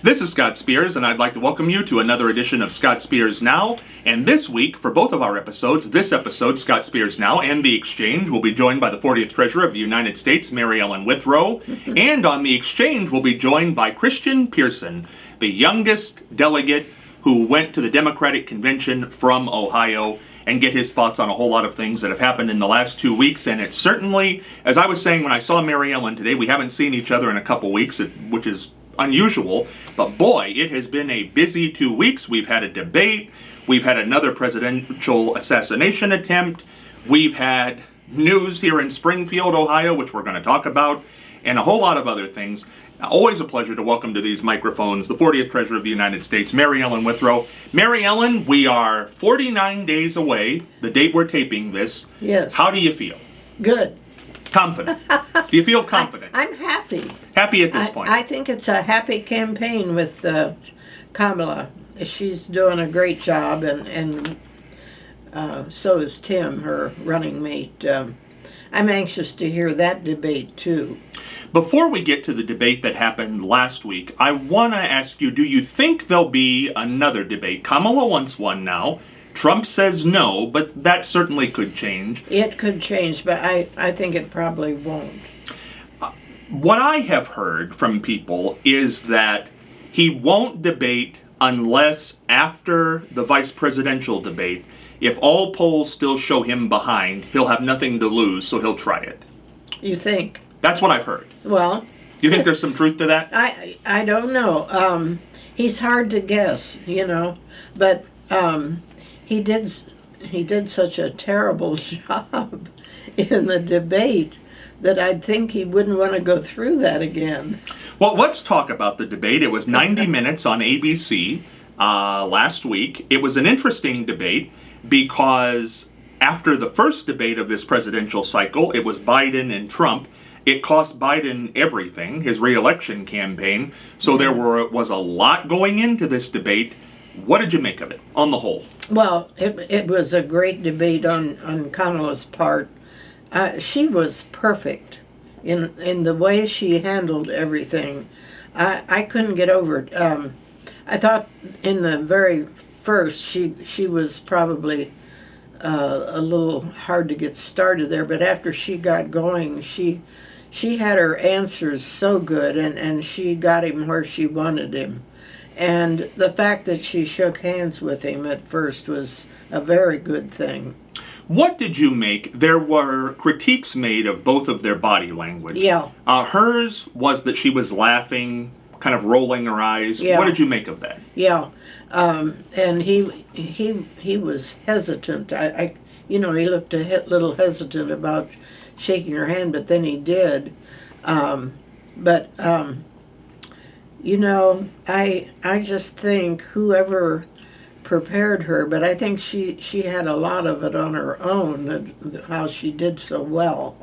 This is Scott Spears, and I'd like to welcome you to another edition of Scott Spears Now. And this week, for both of our episodes, this episode, Scott Spears Now, and The Exchange, will be joined by the 40th Treasurer of the United States, Mary Ellen Withrow. And on The Exchange, we'll be joined by Christian Pearson, the youngest delegate who went to the Democratic Convention from Ohio, and get his thoughts on a whole lot of things that have happened in the last 2 weeks. And it's certainly, as I was saying when I saw Mary Ellen today, we haven't seen each other in a couple weeks, which is unusual, but boy, it has been a busy 2 weeks. We've had a debate, we've had another presidential assassination attempt, we've had news here in Springfield, Ohio, which we're going to talk about, and a whole lot of other things. Always a pleasure to welcome to these microphones the 40th Treasurer of the United States, Mary Ellen Withrow. Mary Ellen, we are 49 days away, the date we're taping this. Yes. How do you feel? Good. Confident. Do you feel confident? I'm happy. Happy at this point? I think it's a happy campaign with Kamala. She's doing a great job, and so is Tim, her running mate. I'm anxious to hear that debate, too. Before we get to the debate that happened last week, I want to ask you, do you think there'll be another debate? Kamala wants one now. Trump says no, but that certainly could change. It could change, but I think it probably won't. What I have heard from people is that he won't debate unless after the vice presidential debate, if all polls still show him behind, he'll have nothing to lose, so he'll try it. You think? That's what I've heard. Well... You think there's some truth to that? I don't know. He's hard to guess, but... He did such a terrible job in the debate that I'd think he wouldn't want to go through that again. Well, let's talk about the debate. It was 90 minutes on ABC last week. It was an interesting debate because after the first debate of this presidential cycle, it was Biden and Trump. It cost Biden everything, his re-election campaign. So there was a lot going into this debate. What did you make of it, on the whole? Well, it was a great debate on Kamala's part. She was perfect in the way she handled everything. I couldn't get over it. I thought in the very first she was probably a little hard to get started there, but after she got going, she had her answers so good, and she got him where she wanted him. And the fact that she shook hands with him at first was a very good thing. What did you make? There were critiques made of both of their body language. Yeah. Hers was that she was laughing, kind of rolling her eyes. Yeah. What did you make of that? Yeah. And he was hesitant. He looked a little hesitant about shaking her hand, but then he did. I just think whoever prepared her, but I think she had a lot of it on her own, how she did so well.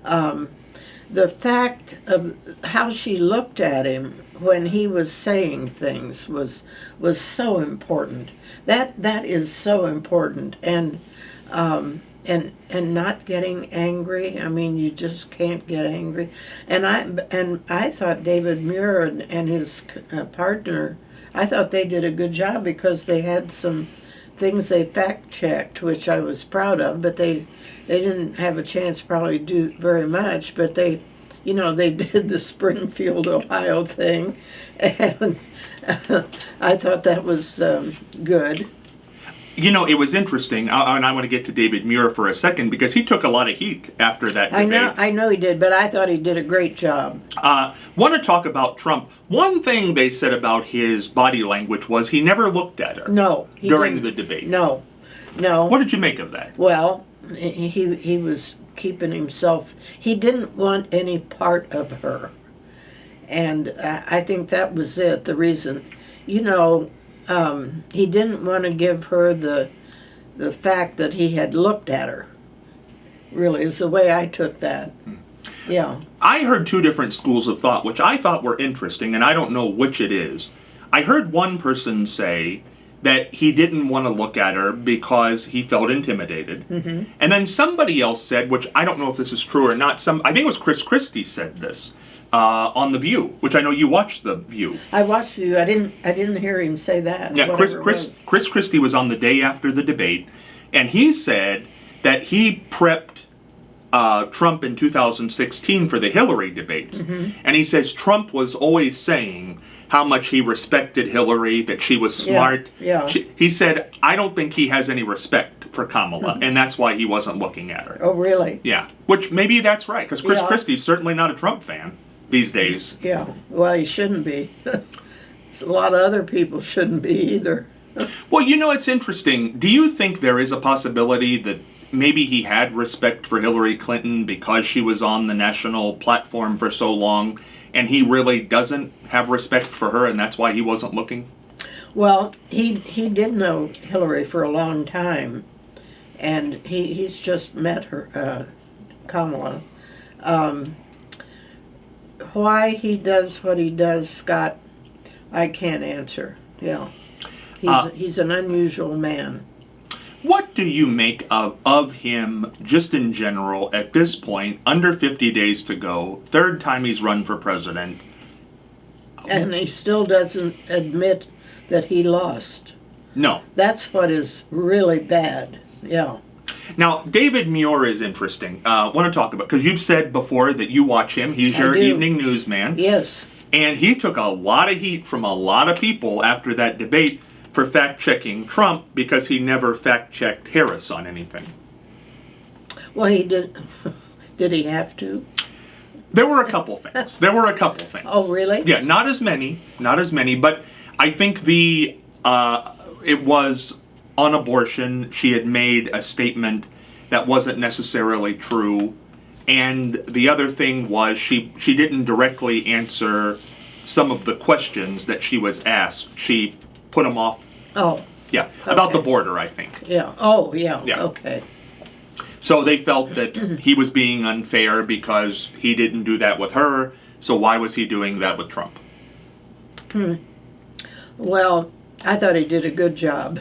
The fact of how she looked at him when he was saying things was so important. That is so important, and not getting angry. I mean, you just can't get angry. And I thought David Muir and his partner, I thought they did a good job because they had some things they fact-checked, which I was proud of, but they didn't have a chance probably to do very much, but they did the Springfield, Ohio thing, and I thought that was good. It was interesting, and I want to get to David Muir for a second, because he took a lot of heat after that debate. I know he did, but I thought he did a great job. Want to talk about Trump. One thing they said about his body language was he never looked at her. No. During the debate. No. What did you make of that? Well, he was keeping himself, he didn't want any part of her. And I think that was it, the reason. He didn't want to give her the fact that he had looked at her. Really, is the way I took that. Yeah. I heard two different schools of thought, which I thought were interesting, and I don't know which it is. I heard one person say that he didn't want to look at her because he felt intimidated. And then somebody else said, which I don't know if this is true or not, I think it was Chris Christie said this, on The View, which I know you watched The View. I watched you. I didn't hear him say that. Yeah, Chris Christie was on the day after the debate, and he said that he prepped Trump in 2016 for the Hillary debates. And he says Trump was always saying how much he respected Hillary, that she was smart. Yeah. He said, I don't think he has any respect for Kamala, and that's why he wasn't looking at her. Oh, really? Yeah, which maybe that's right, because Chris Christie's certainly not a Trump fan these days. Yeah, well, he shouldn't be. A lot of other people shouldn't be either. Well, it's interesting. Do you think there is a possibility that maybe he had respect for Hillary Clinton because she was on the national platform for so long, and he really doesn't have respect for her, and that's why he wasn't looking? Well, he did know Hillary for a long time, and he's just met her, Kamala. Why he does what he does, Scott, I can't answer. Yeah, he's an unusual man. What do you make of him, just in general, at this point, under 50 days to go, third time he's run for president? And he still doesn't admit that he lost. No. That's what is really bad, yeah. Now, David Muir is interesting. I want to talk about, because you've said before that you watch him. He's your evening newsman. Yes. And he took a lot of heat from a lot of people after that debate for fact-checking Trump because he never fact-checked Harris on anything. Well, he did. Did he have to? There were a couple things. Oh, really? Yeah, not as many, but I think it was on abortion. She had made a statement that wasn't necessarily true. And the other thing was she didn't directly answer some of the questions that she was asked. She put them off. Oh. Yeah, about the border, I think. Yeah. Oh, yeah. Yeah. Okay. So they felt that he was being unfair because he didn't do that with her. So why was he doing that with Trump? Well, I thought he did a good job.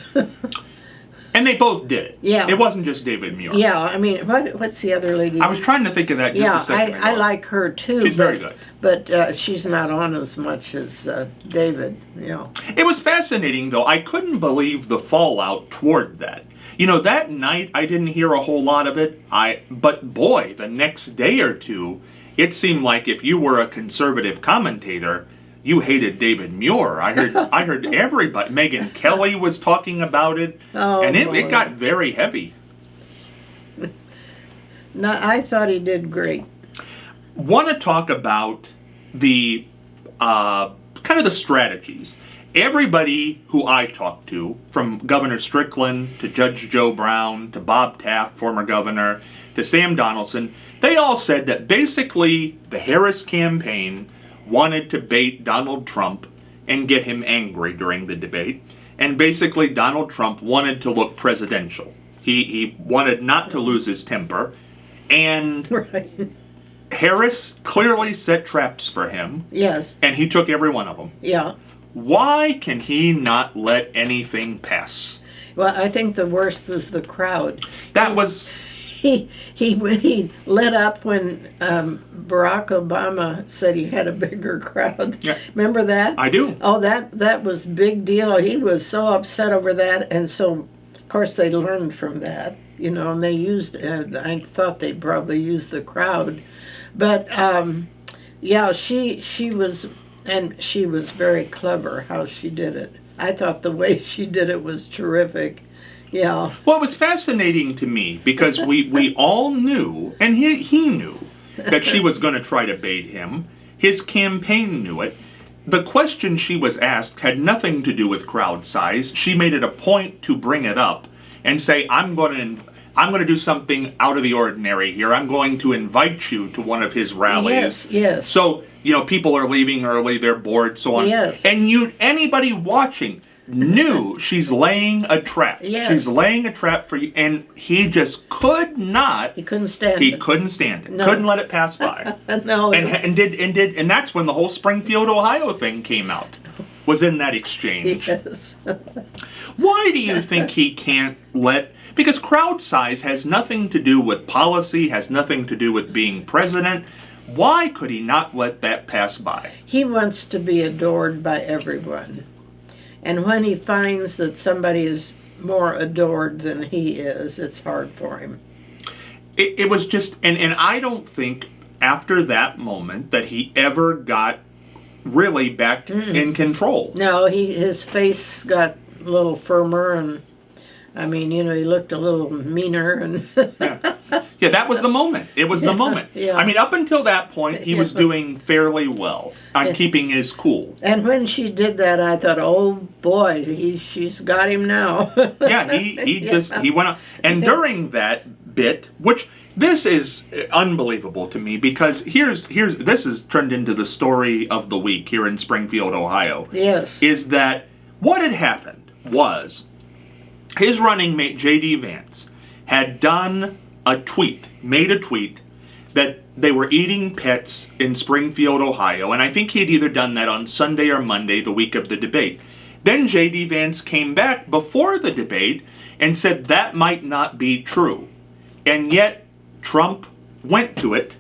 And they both did it. Yeah. It wasn't just David Muir. Yeah, I mean, what's the other lady's? I was trying to think of that just a second ago. I like her too. She's very good. But she's not on as much as David, It was fascinating, though. I couldn't believe the fallout toward that. That night I didn't hear a whole lot of it. But boy, the next day or two, it seemed like if you were a conservative commentator, you hated David Muir. I heard everybody. Megyn Kelly was talking about it, and it got very heavy. No, I thought he did great. Want to talk about the kind of the strategies. Everybody who I talked to, from Governor Strickland to Judge Joe Brown to Bob Taft, former governor, to Sam Donaldson, they all said that basically the Harris campaign wanted to bait Donald Trump and get him angry during the debate. And basically Donald Trump wanted to look presidential. He wanted not to lose his temper. And Right. Harris clearly set traps for him. Yes. And he took every one of them. Yeah. Why can he not let anything pass? Well, I think the worst was the crowd. That was... He lit up when Barack Obama said he had a bigger crowd. Yeah. Remember that? I do. Oh, that was big deal. He was so upset over that, and so, of course, they learned from that, and they used, I thought they'd probably use the crowd. But, yeah, she was very clever how she did it. I thought the way she did it was terrific. Yeah. Well, it was fascinating to me because we all knew, and he knew, that she was going to try to bait him. His campaign knew it. The question she was asked had nothing to do with crowd size. She made it a point to bring it up and say, I'm going to do something out of the ordinary here. I'm going to invite you to one of his rallies. Yes. So, people are leaving early, they're bored, so on. Yes. And anybody watching knew she's laying a trap. Yes. She's laying a trap for you, and he just could not. He couldn't stand it. He couldn't stand it. No. Couldn't let it pass by. No. And that's when the whole Springfield, Ohio thing came out. Was in that exchange. Yes. Why do you think he can't let... Because crowd size has nothing to do with policy, has nothing to do with being president. Why could he not let that pass by? He wants to be adored by everyone. And when he finds that somebody is more adored than he is, it's hard for him. It was just, and I don't think after that moment that he ever got really back in control. No, his face got a little firmer, and I mean, he looked a little meaner, and Yeah, that was the moment. It was the moment. Yeah. I mean, up until that point, he was doing fairly well on keeping his cool. And when she did that, I thought, oh boy, she's got him now. Yeah, he went on. And during that bit, which this is unbelievable to me, because this has turned into the story of the week here in Springfield, Ohio. Yes. Is that what had happened was his running mate, J.D. Vance, had made a tweet that they were eating pets in Springfield, Ohio, and I think he had either done that on Sunday or Monday, the week of the debate. Then J.D. Vance came back before the debate and said that might not be true. And yet, Trump went to it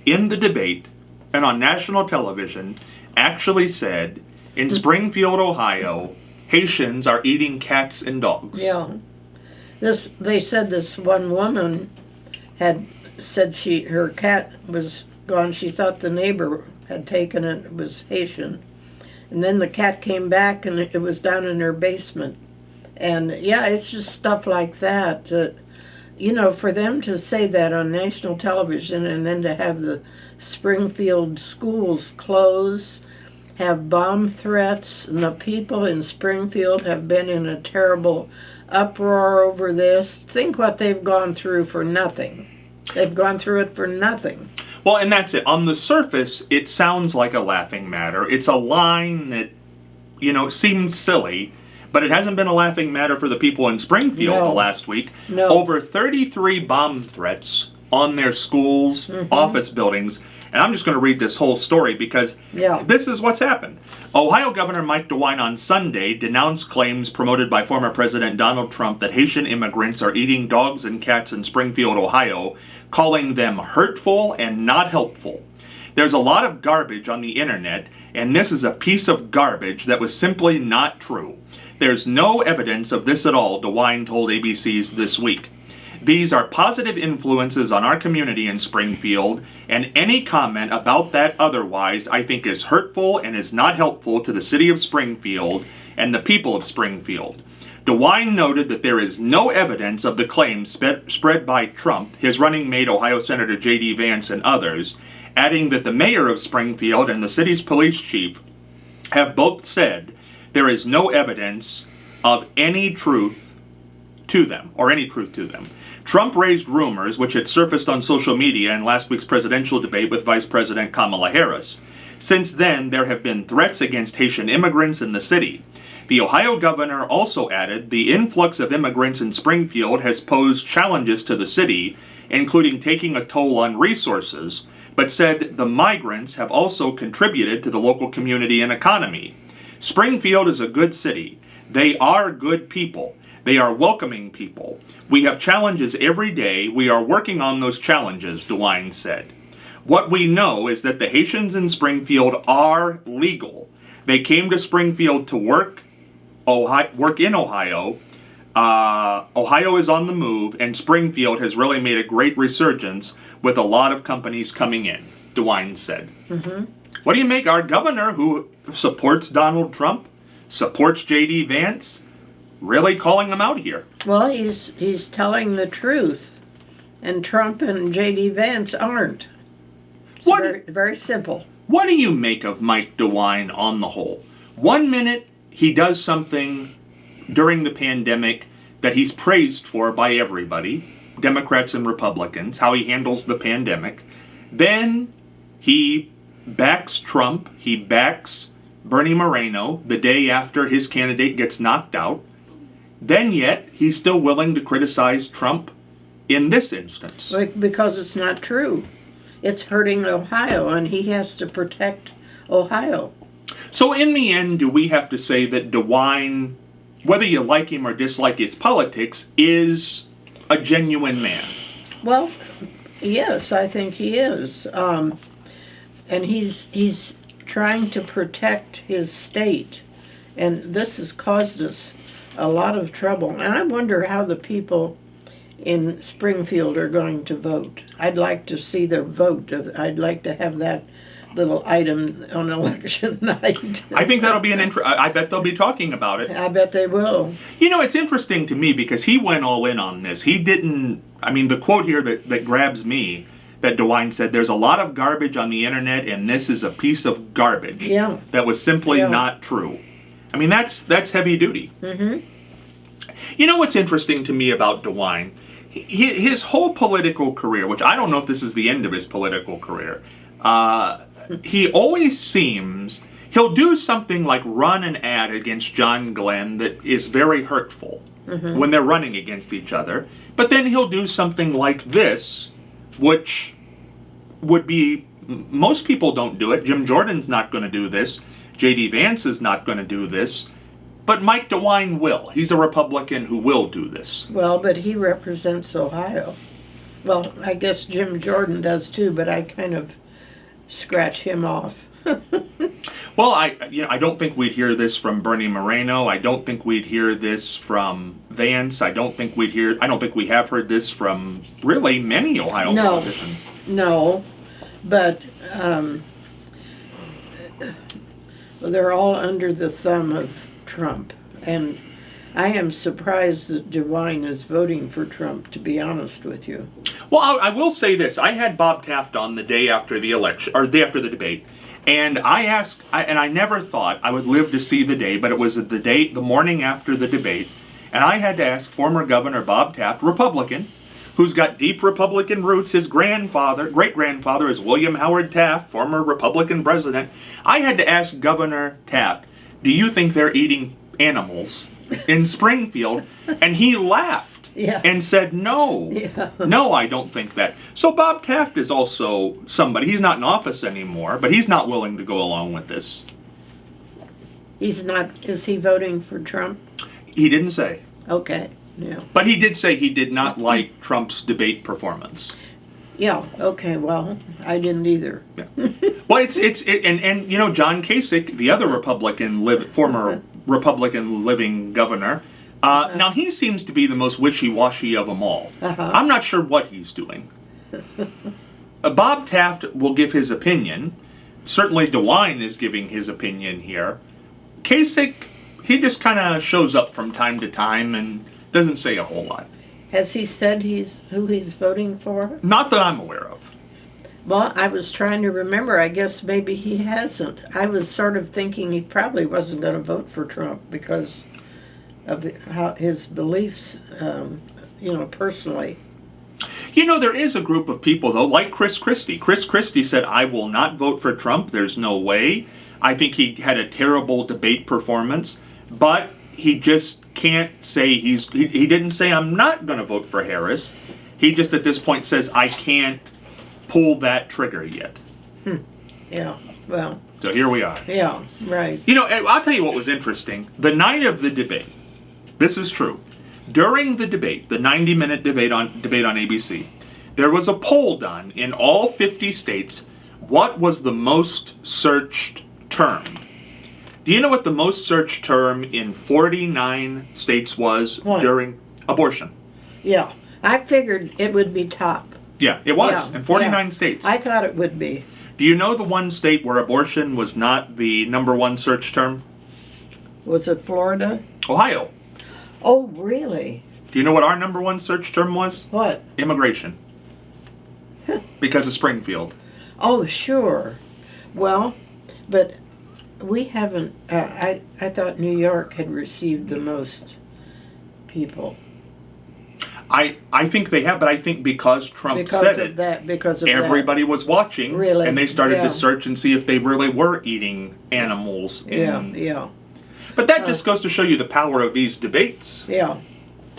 in the debate and on national television actually said, in Springfield, Ohio, Haitians are eating cats and dogs. Yeah. They said this one woman had said her cat was gone. She thought the neighbor had taken it. It was Haitian. And then the cat came back, and it was down in her basement. And yeah, it's just stuff like that. For them to say that on national television, and then to have the Springfield schools close, have bomb threats, and the people in Springfield have been in a terrible uproar over this. Think what they've gone through for nothing. They've gone through it for nothing. Well, and that's it. On the surface, it sounds like a laughing matter. It's a line that, seems silly, but it hasn't been a laughing matter for the people in Springfield the last week. No. Over 33 bomb threats on their schools, office buildings. And I'm just going to read this whole story because this is what's happened. Ohio Governor Mike DeWine on Sunday denounced claims promoted by former President Donald Trump that Haitian immigrants are eating dogs and cats in Springfield, Ohio, calling them hurtful and not helpful. There's a lot of garbage on the internet, and this is a piece of garbage that was simply not true. There's no evidence of this at all, DeWine told ABC's This Week. These are positive influences on our community in Springfield, and any comment about that otherwise I think is hurtful and is not helpful to the city of Springfield and the people of Springfield. DeWine noted that there is no evidence of the claims spread by Trump, his running mate Ohio Senator J.D. Vance, and others, adding that the mayor of Springfield and the city's police chief have both said there is no evidence of any truth to them. Trump raised rumors which had surfaced on social media in last week's presidential debate with Vice President Kamala Harris. Since then, there have been threats against Haitian immigrants in the city. The Ohio governor also added the influx of immigrants in Springfield has posed challenges to the city, including taking a toll on resources, but said the migrants have also contributed to the local community and economy. Springfield is a good city. They are good people. They are welcoming people. We have challenges every day. We are working on those challenges, DeWine said. What we know is that the Haitians in Springfield are legal. They came to Springfield to work in Ohio. Ohio is on the move, and Springfield has really made a great resurgence with a lot of companies coming in, DeWine said. What do you make? Our governor, who supports Donald Trump, supports J.D. Vance, really calling them out here. Well, he's telling the truth, and Trump and J.D. Vance aren't. It's very, very simple. What do you make of Mike DeWine on the whole? 1 minute, he does something during the pandemic that he's praised for by everybody, Democrats and Republicans, how he handles the pandemic. Then he backs Trump. He backs Bernie Moreno the day after his candidate gets knocked out. Then yet, he's still willing to criticize Trump in this instance. Because it's not true. It's hurting Ohio, and he has to protect Ohio. So in the end, do we have to say that DeWine, whether you like him or dislike his politics, is a genuine man? Well, yes, I think he is. and he's trying to protect his state, and this has caused us a lot of trouble. And I wonder how the people in Springfield are going to vote. I'd like to see their vote. I'd like to have that little item on election night. I think that'll be I bet they'll be talking about it. I bet they will. You know, it's interesting to me because he went all in on this. He didn't, I mean, the quote here that grabs me, that DeWine said, there's a lot of garbage on the internet and this is a piece of garbage. Yeah. That was simply Yeah. not true. I mean, that's heavy duty. Mm-hmm. You know what's interesting to me about DeWine? His whole political career, which I don't know if this is the end of his political career, he always seems, he'll do something like run an ad against John Glenn that is very hurtful when they're running against each other. But then he'll do something like this, which would be, most people don't do it. Jim Jordan's not going to do this. J.D. Vance is not going to do this. But Mike DeWine will. He's a Republican who will do this. Well, but he represents Ohio. Well, I guess Jim Jordan does too, but I kind of scratch him off. Well, I don't think we'd hear this from Bernie Moreno. I don't think we'd hear this from Vance. I don't think we have heard this from really many Ohio politicians. No, but they're all under the thumb of Trump, and I am surprised that DeWine is voting for Trump, to be honest with you. Well, I will say this. I had Bob Taft on the day after the election, or the day after the debate, and I asked, and I never thought I would live to see the day, but it was the morning after the debate, and I had to ask former Governor Bob Taft, Republican, who's got deep Republican roots. His great-grandfather is William Howard Taft, former Republican president. I had to ask Governor Taft, do you think they're eating animals in Springfield? And he laughed and said, no, no, I don't think that. So Bob Taft is also somebody, he's not in office anymore, but he's not willing to go along with this. He's not, is he voting for Trump? He didn't say. Okay, yeah. But he did say he did not like Trump's debate performance. Yeah, okay, well, I didn't either. Yeah. Well, and you know, John Kasich, the other former Republican living governor, now he seems to be the most wishy-washy of them all. I'm not sure what he's doing. Bob Taft will give his opinion. Certainly DeWine is giving his opinion here. Kasich, he just kind of shows up from time to time and doesn't say a whole lot. Has he said who he's voting for? Not that I'm aware of. Well, I was trying to remember. I guess maybe he hasn't. I was sort of thinking he probably wasn't going to vote for Trump because of how his beliefs, personally. You know, there is a group of people, though, like Chris Christie. Chris Christie said, I will not vote for Trump. There's no way. I think he had a terrible debate performance, but he just can't say he didn't say I'm not going to vote for Harris. He just at this point says I can't pull that trigger yet. Yeah, well. So here we are. Yeah, right. You know, I'll tell you what was interesting. The night of the debate, this is true. During the debate, the 90-minute debate on ABC, there was a poll done in all 50 states. What was the most searched term? Do you know what the most searched term in 49 states was during abortion? Yeah, I figured it would be top. Yeah, it was in 49 states. I thought it would be. Do you know the one state where abortion was not the number one search term? Was it Florida? Ohio. Oh, really? Do you know what our number one search term was? What? Immigration. Because of Springfield. Oh, sure. Well, but we haven't, I thought New York had received the most people. I think they have, but I think because Trump said it, because of everybody was watching, really? And they started to search and see if they really were eating animals. Yeah. But that just goes to show you the power of these debates. Yeah.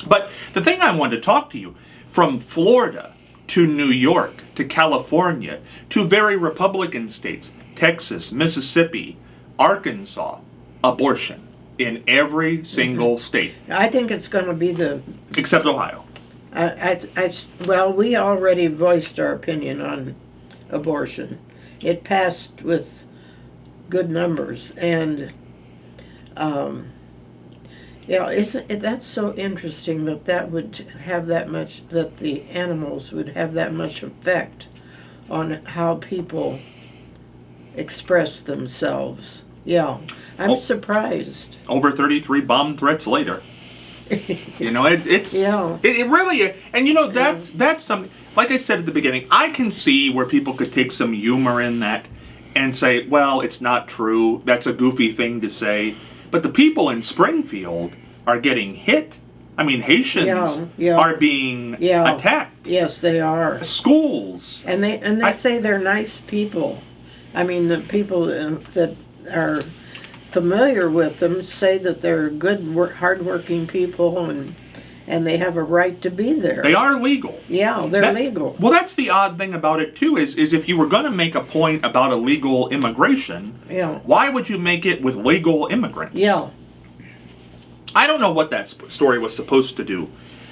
But the thing I wanted to talk to you, from Florida to New York to California to very Republican states, Texas, Mississippi, Arkansas, abortion in every single state. I think it's going to be except Ohio. Well, we already voiced our opinion on abortion, it passed with good numbers. And that's so interesting that would have that much, that the animals would have that much effect on how people express themselves. Yeah, I'm surprised. Over 33 bomb threats later. You know, it really, and you know, that's some, like I said at the beginning, I can see where people could take some humor in that and say, well, it's not true, that's a goofy thing to say. But the people in Springfield are getting hit. I mean, Haitians are being attacked. Yes, they are. Schools. And they say they're nice people. I mean, the people that are familiar with them say that they're good, hardworking people, and they have a right to be there. They are legal. Yeah, they're legal. Well, that's the odd thing about it, too, is if you were going to make a point about illegal immigration, why would you make it with legal immigrants? Yeah. I don't know what that story was supposed to do.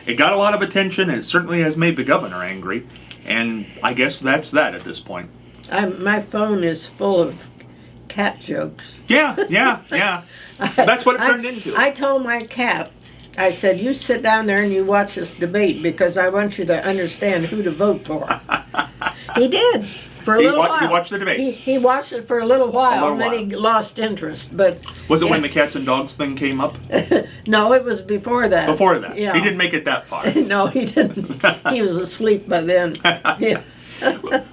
It got a lot of attention, and it certainly has made the governor angry, and I guess that's that at this point. My phone is full of cat jokes. Yeah. That's what it turned into. I told my cat, I said, you sit down there and you watch this debate because I want you to understand who to vote for. He did. For a little while. He watched the debate. He watched it for a little while, and then he lost interest. But was it when the cats and dogs thing came up? No, it was before that. Before that. Yeah. He didn't make it that far. No, he didn't. He was asleep by then. Yeah.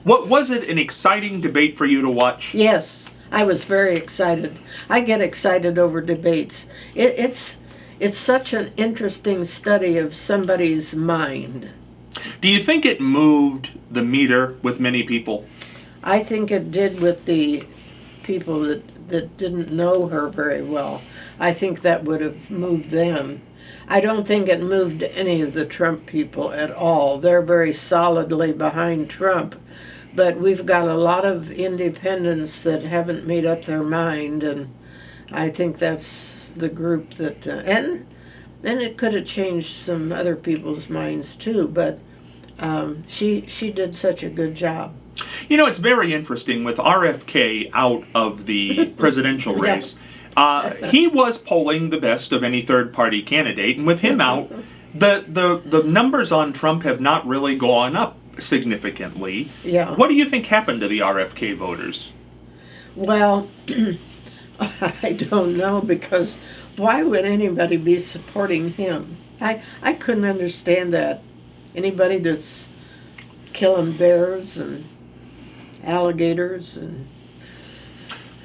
What was it, an exciting debate for you to watch? Yes, I was very excited. I get excited over debates. It's such an interesting study of somebody's mind. Do you think it moved the meter with many people? I think it did with the people that didn't know her very well. I think that would have moved them. I don't think it moved any of the Trump people at all. They're very solidly behind Trump. But we've got a lot of independents that haven't made up their mind, and I think that's the group that... and it could have changed some other people's minds too, but she did such a good job. You know, it's very interesting with RFK out of the presidential race. He was polling the best of any third-party candidate, and with him out, the numbers on Trump have not really gone up significantly. Yeah. What do you think happened to the RFK voters? Well, I don't know, because why would anybody be supporting him? I couldn't understand that. Anybody that's killing bears and alligators and...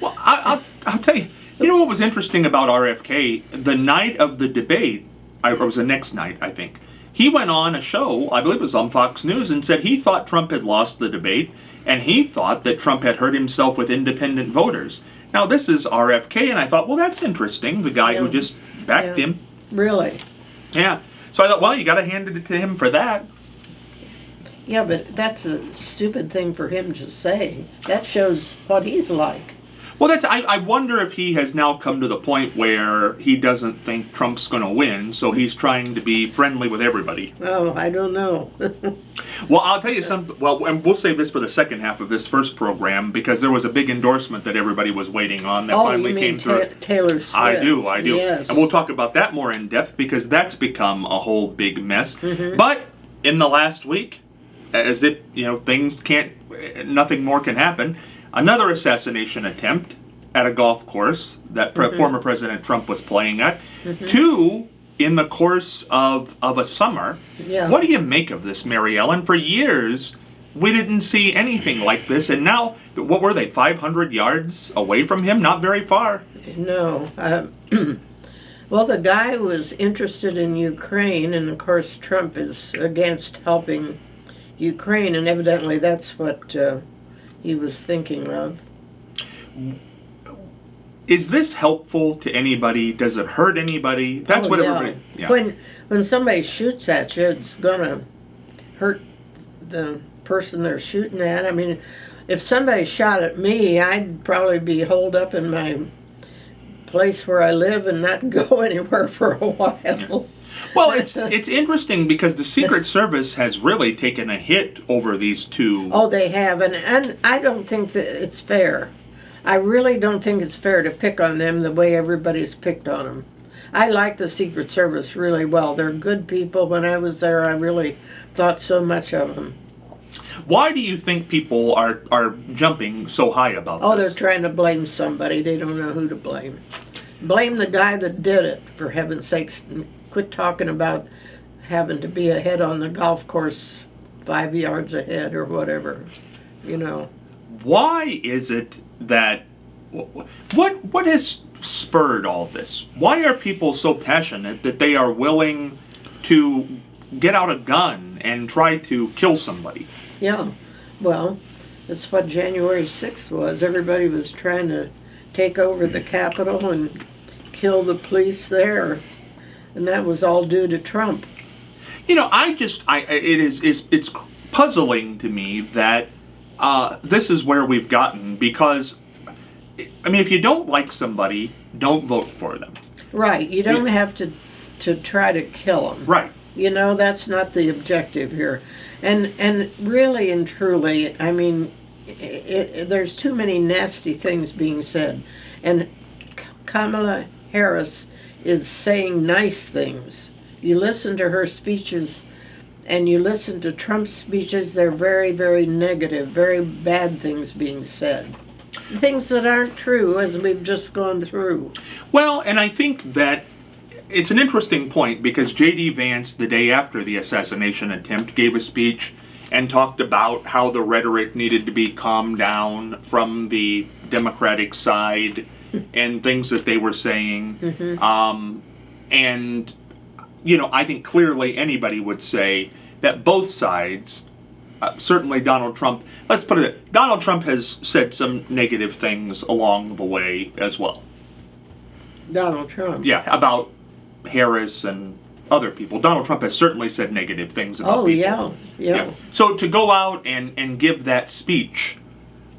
Well, I'll tell you, you know what was interesting about RFK? The night of the debate, or it was the next night, I think, he went on a show, I believe it was on Fox News, and said he thought Trump had lost the debate, and he thought that Trump had hurt himself with independent voters. Now, this is RFK, and I thought, well, that's interesting, the guy who just backed him. Really? Yeah. So I thought, well, you got to hand it to him for that. Yeah, but that's a stupid thing for him to say. That shows what he's like. Well, I wonder if he has now come to the point where he doesn't think Trump's going to win, so he's trying to be friendly with everybody. Oh, I don't know. Well, I'll tell you something. Well, and we'll save this for the second half of this first program, because there was a big endorsement that everybody was waiting on that finally came through. Taylor Swift. I do. Yes. And we'll talk about that more in depth, because that's become a whole big mess. Mm-hmm. But in the last week, as if, nothing more can happen, another assassination attempt at a golf course that former President Trump was playing at. Mm-hmm. 2 in the course of a summer. Yeah. What do you make of this, Mary Ellen? For years, we didn't see anything like this, and now, what were they, 500 yards away from him? Not very far. No. Well, the guy was interested in Ukraine, and of course Trump is against helping Ukraine, and evidently that's what he was thinking of. Is this helpful to anybody? Does it hurt anybody? That's what everybody... Yeah. When somebody shoots at you, it's going to hurt the person they're shooting at. I mean, if somebody shot at me, I'd probably be holed up in my place where I live and not go anywhere for a while. Yeah. Well, it's interesting because the Secret Service has really taken a hit over these two. Oh, they have, and I don't think that it's fair. I really don't think it's fair to pick on them the way everybody's picked on them. I like the Secret Service really well. They're good people. When I was there, I really thought so much of them. Why do you think people are jumping so high about Oh, this? they're trying to blame somebody. They don't know who to blame. Blame the guy that did it, for heaven's sakes. Quit talking about having to be ahead on the golf course 5 yards ahead or whatever, you know. Why is it that what has spurred all this? Why are people so passionate that they are willing to get out a gun and try to kill somebody? Yeah, well, that's what January 6th was. Everybody was trying to take over the Capitol and kill the police there, and that was all due to Trump. You know, it's puzzling to me that this is where we've gotten, because, I mean, if you don't like somebody, don't vote for them. Right, you don't have to try to kill them. Right. You know, that's not the objective here. And really and truly, I mean, there's too many nasty things being said. And Kamala Harris is saying nice things. You listen to her speeches and you listen to Trump's speeches, they're very, very negative, very bad things being said. Things that aren't true, as we've just gone through. Well, and I think that it's an interesting point, because J.D. Vance, the day after the assassination attempt, gave a speech and talked about how the rhetoric needed to be calmed down from the Democratic side and things that they were saying. Mm-hmm. And, you know, I think clearly anybody would say that both sides, certainly Donald Trump, let's put it, Donald Trump has said some negative things along the way as well. Donald Trump. Yeah, about Harris and other people. Donald Trump has certainly said negative things about people. Yeah. So to go out and give that speech,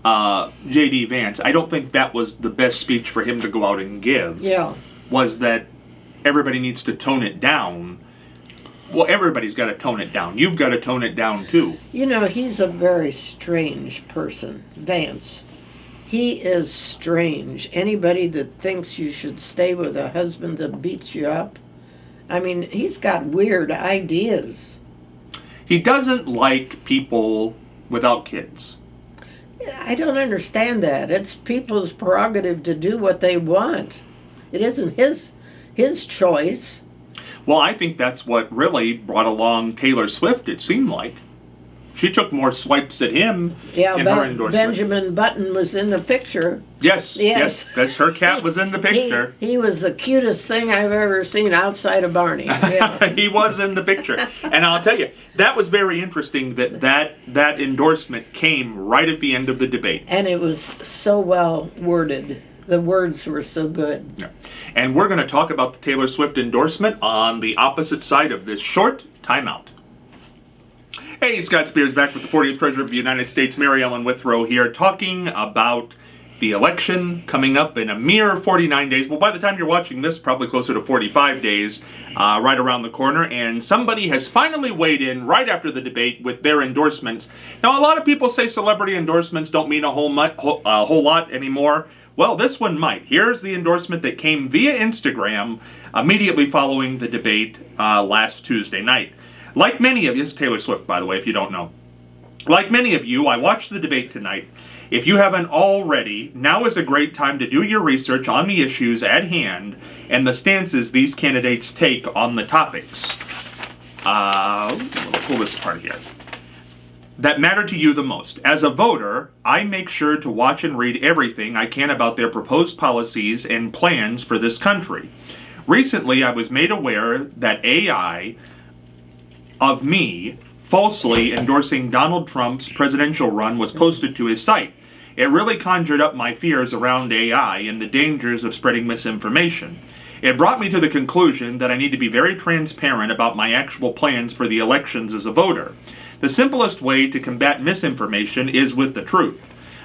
J.D. Vance, I don't think that was the best speech for him to go out and give. Yeah. Was that everybody needs to tone it down. Well, everybody's got to tone it down. You've got to tone it down too. You know, he's a very strange person, Vance. He is strange. Anybody that thinks you should stay with a husband that beats you up, I mean, he's got weird ideas. He doesn't like people without kids. I don't understand that. It's people's prerogative to do what they want. It isn't his choice. Well, I think that's what really brought along Taylor Swift, it seemed like. She took more swipes at him in her endorsement. Benjamin Button was in the picture. Yes. That's her cat was in the picture. He was the cutest thing I've ever seen outside of Barney. Yeah. He was in the picture. And I'll tell you, that was very interesting that endorsement came right at the end of the debate. And it was so well worded. The words were so good. Yeah. And we're going to talk about the Taylor Swift endorsement on the opposite side of this short timeout. Hey, Scott Spears back with the 40th President of the United States, Mary Ellen Withrow here, talking about the election coming up in a mere 49 days. Well, by the time you're watching this, probably closer to 45 days, right around the corner. And somebody has finally weighed in right after the debate with their endorsements. Now, a lot of people say celebrity endorsements don't mean a whole lot anymore. Well, this one might. Here's the endorsement that came via Instagram immediately following the debate last Tuesday night. Like many of you, this is Taylor Swift, by the way, if you don't know. Like many of you, I watched the debate tonight. If you haven't already, now is a great time to do your research on the issues at hand and the stances these candidates take on the topics. Let me pull this apart here. That matter to you the most. As a voter, I make sure to watch and read everything I can about their proposed policies and plans for this country. Recently, I was made aware that AI of me falsely endorsing Donald Trump's presidential run was posted to his site. It really conjured up my fears around AI and the dangers of spreading misinformation. It brought me to the conclusion that I need to be very transparent about my actual plans for the elections as a voter. The simplest way to combat misinformation is with the truth.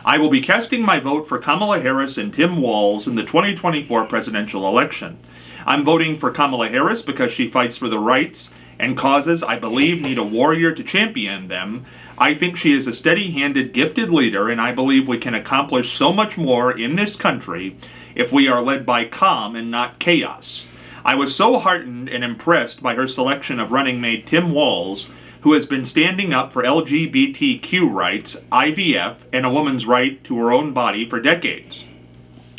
I will be casting my vote for Kamala Harris and Tim Walz in the 2024 presidential election. I'm voting for Kamala Harris because she fights for the rights and causes I believe need a warrior to champion them. I think she is a steady-handed, gifted leader, and I believe we can accomplish so much more in this country if we are led by calm and not chaos. I was so heartened and impressed by her selection of running mate Tim Walz, who has been standing up for LGBTQ rights, IVF, and a woman's right to her own body for decades.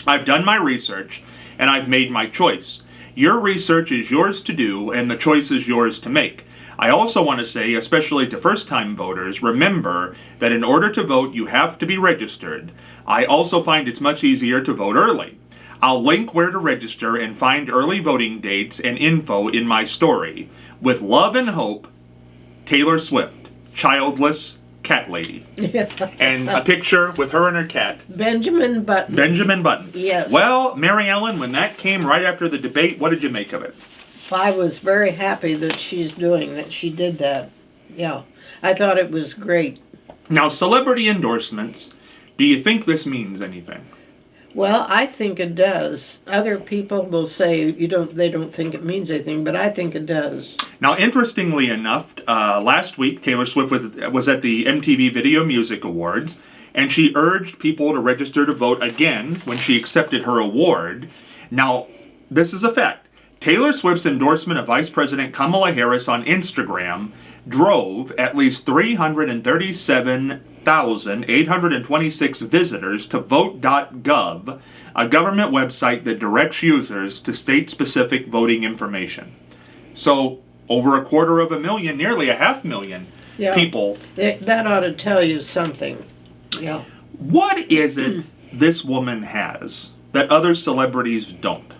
I've done my research, and I've made my choice. Your research is yours to do, and the choice is yours to make. I also want to say, especially to first-time voters, remember that in order to vote, you have to be registered. I also find it's much easier to vote early. I'll link where to register and find early voting dates and info in my story. With love and hope, Taylor Swift, childless cat lady. And a picture with her and her cat. Benjamin Button. Benjamin Button. Yes. Well, Mary Ellen, when that came right after the debate, what did you make of it? I was very happy that she did that. Yeah. I thought it was great. Now, celebrity endorsements, do you think this means anything? Well, I think it does. Other people will say they don't think it means anything, but I think it does. Now, interestingly enough, last week Taylor Swift was at the MTV Video Music Awards, and she urged people to register to vote again when she accepted her award. Now, this is a fact. Taylor Swift's endorsement of Vice President Kamala Harris on Instagram drove at least 337,826 visitors to vote.gov, a government website that directs users to state-specific voting information. So, over 250,000, nearly 500,000 people. That ought to tell you something. Yeah. What is it this woman has that other celebrities don't?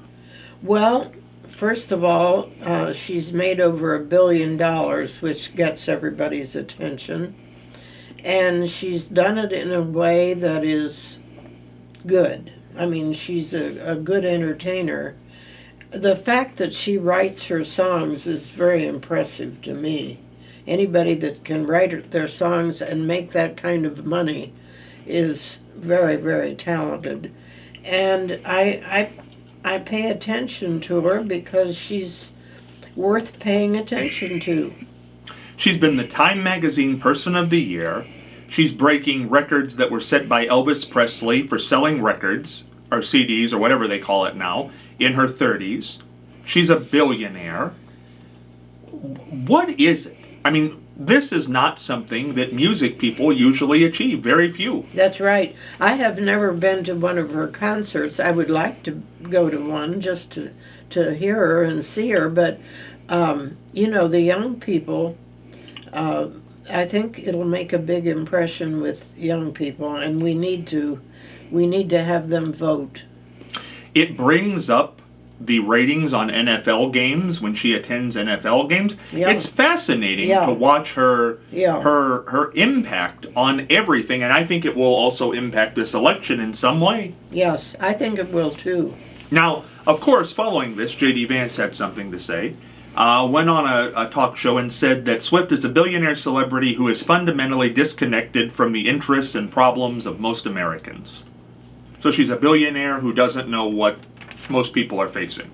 Well, first of all, she's made over $1 billion, which gets everybody's attention. And she's done it in a way that is good. I mean, she's a good entertainer. The fact that she writes her songs is very impressive to me. Anybody that can write their songs and make that kind of money is very, very talented. And I pay attention to her because she's worth paying attention to. She's been the Time Magazine Person of the Year. She's breaking records that were set by Elvis Presley for selling records, or CDs, or whatever they call it now, in her 30s. She's a billionaire. What is it? I mean, this is not something that music people usually achieve. Very few. That's right. I have never been to one of her concerts. I would like to go to one just to hear her and see her. But, the young people, I think it'll make a big impression with young people, and we need to have them vote. It brings up the ratings on NFL games when she attends NFL games. Yeah. It's fascinating to watch her impact on everything, and I think it will also impact this election in some way. Yes, I think it will too. Now, of course, following this, J.D. Vance had something to say. Went on a talk show and said that Swift is a billionaire celebrity who is fundamentally disconnected from the interests and problems of most Americans. So she's a billionaire who doesn't know what most people are facing.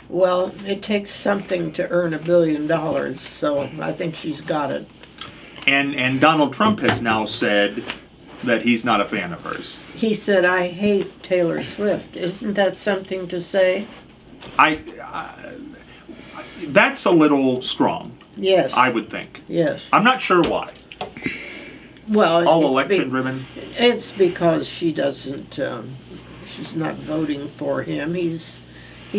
Well, it takes something to earn $1 billion, so I think she's got it. And Donald Trump has now said that he's not a fan of hers. He said, "I hate Taylor Swift." Isn't that something to say? That's a little strong. Yes. I would think. Yes. I'm not sure why. Well, all election driven. It's because she doesn't. She's not voting for him. He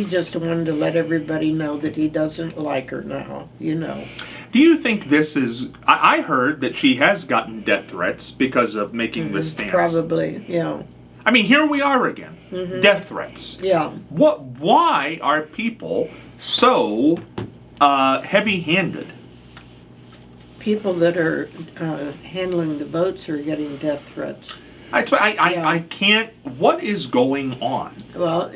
just wanted to let everybody know that he doesn't like her now. Do you think this is? I heard that she has gotten death threats because of making this stance. Probably, yeah. I mean, here we are again. Mm-hmm. Death threats. Yeah. Why are people so heavy-handed? People that are handling the votes are getting death threats. I can't. What is going on? Well,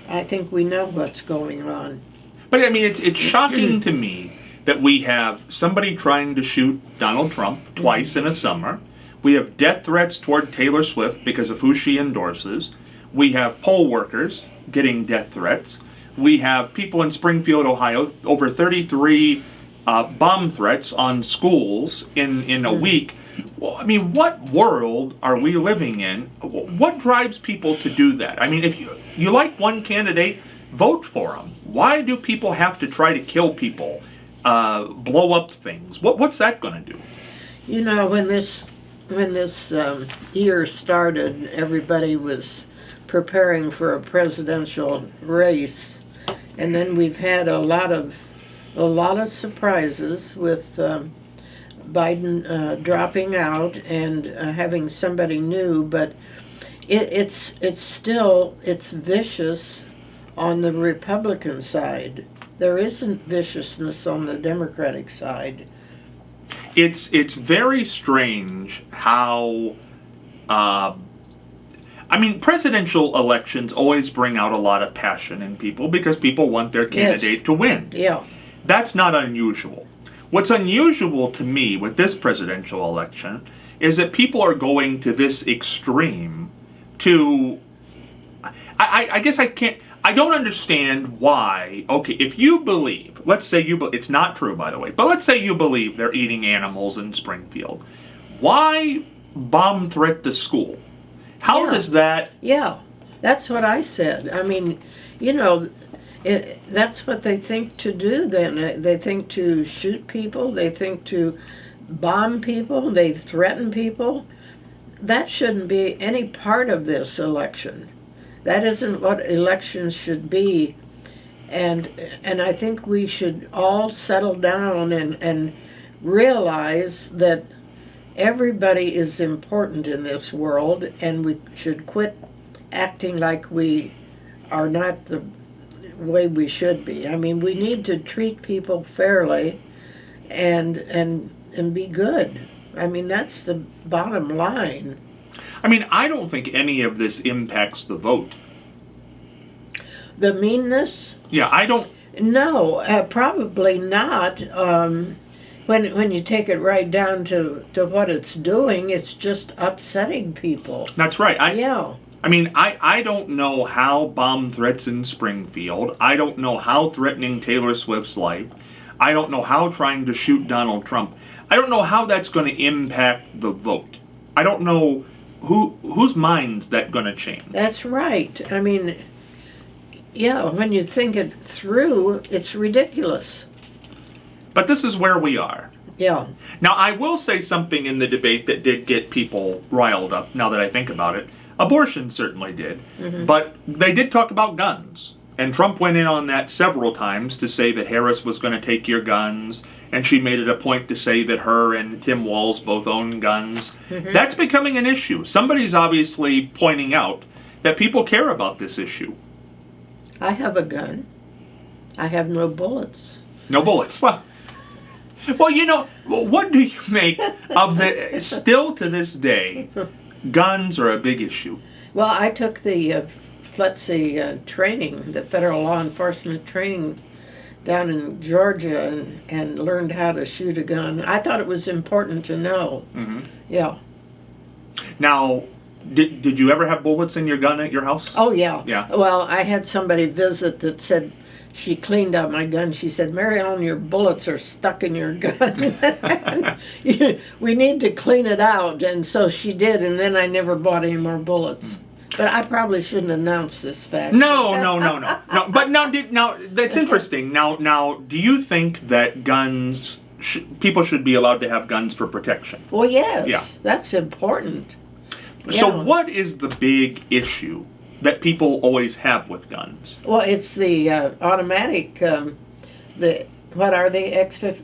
I think we know what's going on. But I mean, it's shocking to me that we have somebody trying to shoot Donald Trump twice in a summer. We have death threats toward Taylor Swift because of who she endorses. We have poll workers getting death threats. We have people in Springfield, Ohio, over 33 bomb threats on schools in a week. Well, I mean, what world are we living in? What drives people to do that? I mean, if you like one candidate, vote for them. Why do people have to try to kill people, blow up things? What's that going to do? You know, when this year started, everybody was preparing for a presidential race, and then we've had a lot of surprises with Biden dropping out and having somebody new, but it's still vicious on the Republican side. There isn't viciousness on the Democratic side. It's very strange how. I mean, presidential elections always bring out a lot of passion in people because people want their candidate to win. Yeah. That's not unusual. What's unusual to me with this presidential election is that people are going to this extreme to... I guess I don't understand why. Okay, if you believe, let's say it's not true, by the way, but let's say you believe they're eating animals in Springfield. Why bomb threat the school? How does that... Yeah, that's what I said. I mean, you know, that's what they think to do then. They think to shoot people. They think to bomb people. They threaten people. That shouldn't be any part of this election. That isn't what elections should be. And I think we should all settle down and realize that everybody is important in this world, and we should quit acting like we are not the way we should be. I mean, we need to treat people fairly and be good. I mean, that's the bottom line. I mean, I don't think any of this impacts the vote. The meanness? Yeah, I don't... No, probably not. When you take it right down to what it's doing, it's just upsetting people. That's right. Yeah. I mean, I don't know how bomb threats in Springfield, I don't know how threatening Taylor Swift's life, I don't know how trying to shoot Donald Trump, I don't know how that's going to impact the vote. I don't know whose mind's that going to change. That's right. I mean, yeah, when you think it through, it's ridiculous. But this is where we are. Yeah. Now, I will say something in the debate that did get people riled up, now that I think about it. Abortion certainly did. Mm-hmm. But they did talk about guns. And Trump went in on that several times to say that Harris was going to take your guns. And she made it a point to say that her and Tim Walz both own guns. Mm-hmm. That's becoming an issue. Somebody's obviously pointing out that people care about this issue. I have a gun. I have no bullets. No bullets. Well, you know, what do you make of the, still to this day, guns are a big issue? Well, I took the FLETC training, the federal law enforcement training down in Georgia and learned how to shoot a gun. I thought it was important to know. Mm-hmm. Yeah. Now, did you ever have bullets in your gun at your house? Oh, yeah. Yeah. Well, I had somebody visit that said, she cleaned out my gun. She said, "Mary Ellen, your bullets are stuck in your gun. We need to clean it out." And so she did, and then I never bought any more bullets. But I probably shouldn't announce this fact. No. But now that's interesting. Now, do you think that guns, people should be allowed to have guns for protection? Well, yes. Yeah. That's important. So Yeah. what is the big issue that people always have with guns? Well, it's the automatic, what are they, assault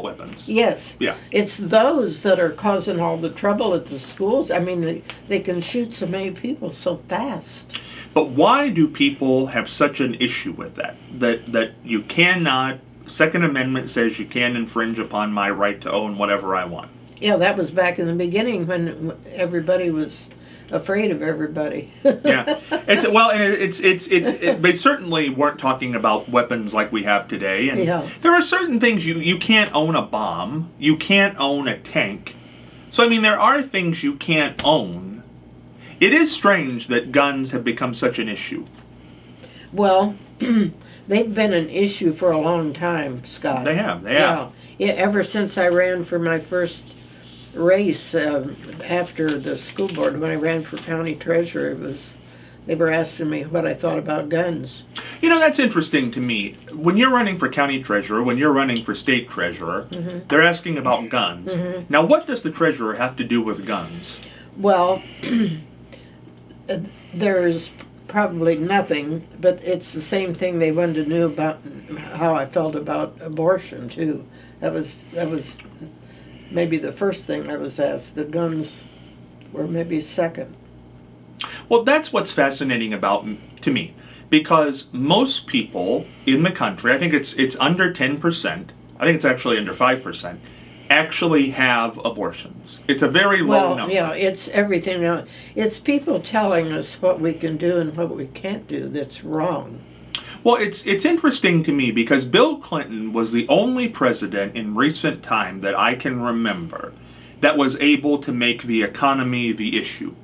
weapons. Yes. Yeah. It's those that are causing all the trouble at the schools. I mean, they can shoot so many people so fast. But why do people have such an issue with that? That you cannot, Second Amendment says you can infringe upon my right to own whatever I want. Yeah, that was back in the beginning when everybody was afraid of everybody. Yeah, they certainly weren't talking about weapons like we have today, and yeah. There are certain things you can't own a bomb, you can't own a tank, So, I mean, there are things you can't own. It is strange that guns have become such an issue. Well, they've been an issue for a long time, Scott. They have. Yeah, ever since I ran for my first race after the school board, when I ran for county treasurer, they were asking me what I thought about guns. You know, that's interesting to me. When you're running for county treasurer, when you're running for state treasurer, they're asking about guns. Now, what does the treasurer have to do with guns? Well, there's probably nothing, but it's the same thing they wanted to know about how I felt about abortion too. That was maybe the first thing I was asked. The guns were maybe second. Well, that's what's fascinating to me, because most people in the country, I think it's under 10%, I think it's actually under 5%, actually have abortions. It's a very low number. Yeah, it's everything. It's people telling us what we can do and what we can't do that's wrong. Well, it's interesting to me because Bill Clinton was the only president in recent time that I can remember that was able to make the economy the issue.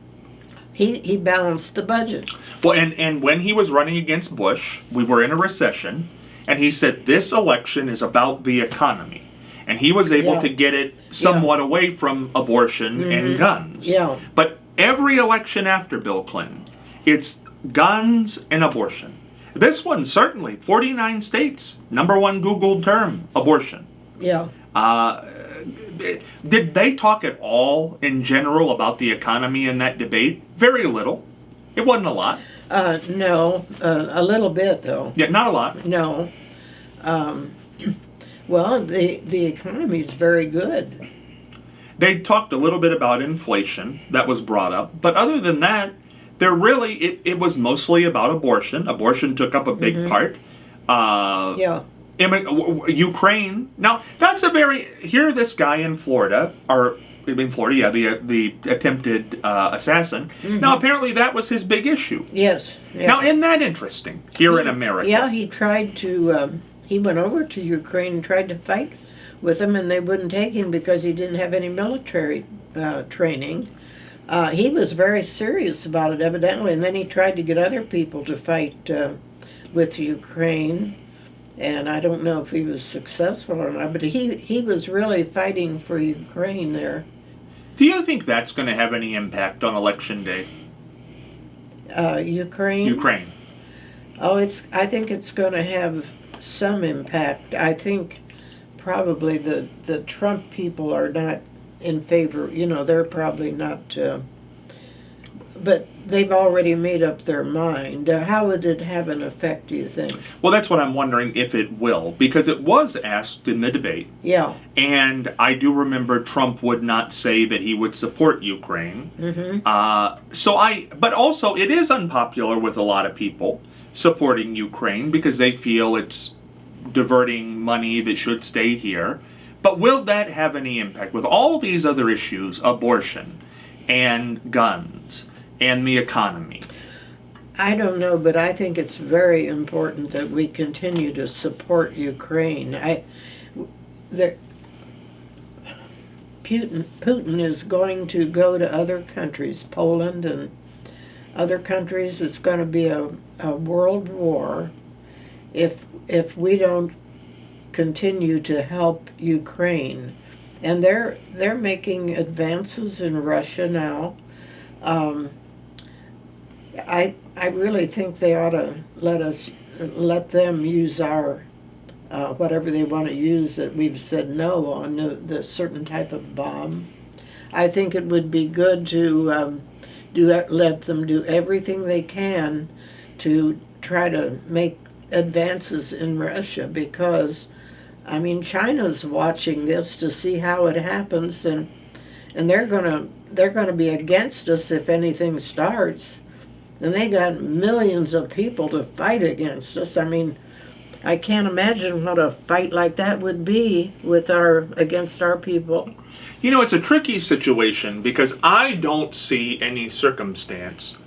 He balanced the budget. Well, and when he was running against Bush, we were in a recession, and he said this election is about the economy. And he was able to get it somewhat away from abortion and guns. Yeah. But every election after Bill Clinton, it's guns and abortion. This one, certainly, 49 states, number one Googled term, abortion. Yeah. Did they talk at all, in general, about the economy in that debate? Very little. It wasn't a lot. No, a little bit, though. Yeah, not a lot. No. Well, the economy's very good. They talked a little bit about inflation. That was brought up. But other than that, it was mostly about abortion. Abortion took up a big part. Ukraine. Now, that's here this guy in Florida, the attempted assassin. Now, apparently that was his big issue. Yes. Yeah. Now, isn't that interesting here in America? Yeah, he tried to, he went over to Ukraine and tried to fight with them, and they wouldn't take him because he didn't have any military training. He was very serious about it, evidently, and then he tried to get other people to fight with Ukraine. And I don't know if he was successful or not, but he was really fighting for Ukraine there. Do you think that's going to have any impact on Election Day? Ukraine? Ukraine. Oh, I think it's going to have some impact. I think probably the Trump people are not in favor. They're probably not... but they've already made up their mind. How would it have an effect, do you think? Well, that's what I'm wondering if it will, because it was asked in the debate. Yeah. And I do remember Trump would not say that he would support Ukraine. But also it is unpopular with a lot of people supporting Ukraine because they feel it's diverting money that should stay here. But will that have any impact with all these other issues, abortion and guns and the economy? I don't know, but I think it's very important that we continue to support Ukraine. Putin is going to go to other countries, Poland and other countries. It's going to be a world war if we don't continue to help Ukraine. And they're making advances in Russia now. I really think they ought to let them use our whatever they want to use that we've said no on, the certain type of bomb. I think it would be good to let them do everything they can to try to make advances in Russia, because China's watching this to see how it happens, and they're gonna be against us if anything starts. And they got millions of people to fight against us. I can't imagine what a fight like that would be against our people. It's a tricky situation because I don't see any circumstance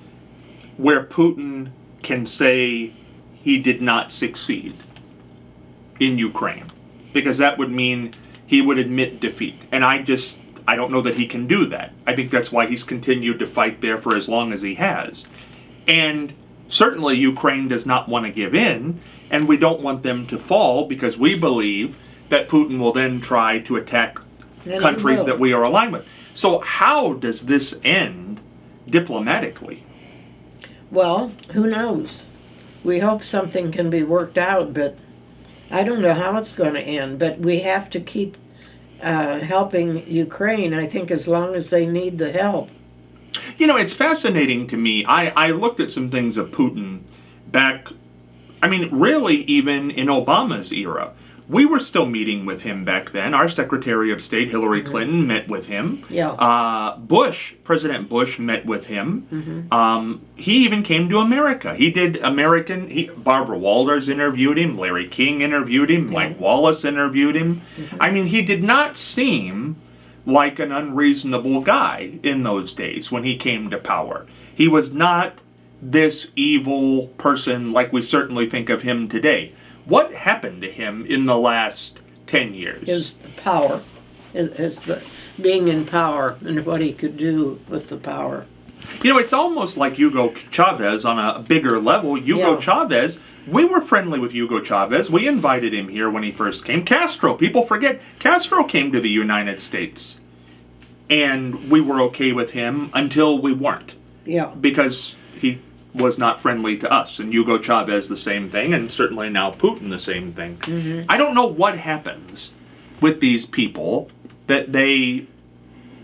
where Putin can say he did not succeed in Ukraine, because that would mean he would admit defeat. And I don't know that he can do that. I think that's why he's continued to fight there for as long as he has. And certainly Ukraine does not want to give in, and we don't want them to fall because we believe that Putin will then try to attack countries that we are aligned with. So how does this end diplomatically? Well, who knows? We hope something can be worked out, but I don't know how it's going to end. But we have to keep helping Ukraine, I think, as long as they need the help. You know, it's fascinating to me. I looked at some things of Putin back, I mean, really even in Obama's era. We were still meeting with him back then. Our Secretary of State, Hillary Clinton, met with him. Yeah. President Bush met with him. He even came to America. He did Barbara Walters interviewed him. Larry King interviewed him. Mike Wallace interviewed him. I mean, he did not seem like an unreasonable guy in those days when he came to power. He was not this evil person like we certainly think of him today. What happened to him in the last 10 years? Is the power, is the being in power and what he could do with the power. You know, it's almost like Hugo Chavez on a bigger level. Hugo Chavez, we were friendly with Hugo Chavez. We invited him here when he first came. Castro, people forget, Castro came to the United States. And we were okay with him until we weren't. Yeah. Because he was not friendly to us. And Hugo Chavez the same thing, and certainly now Putin the same thing. I don't know what happens with these people that they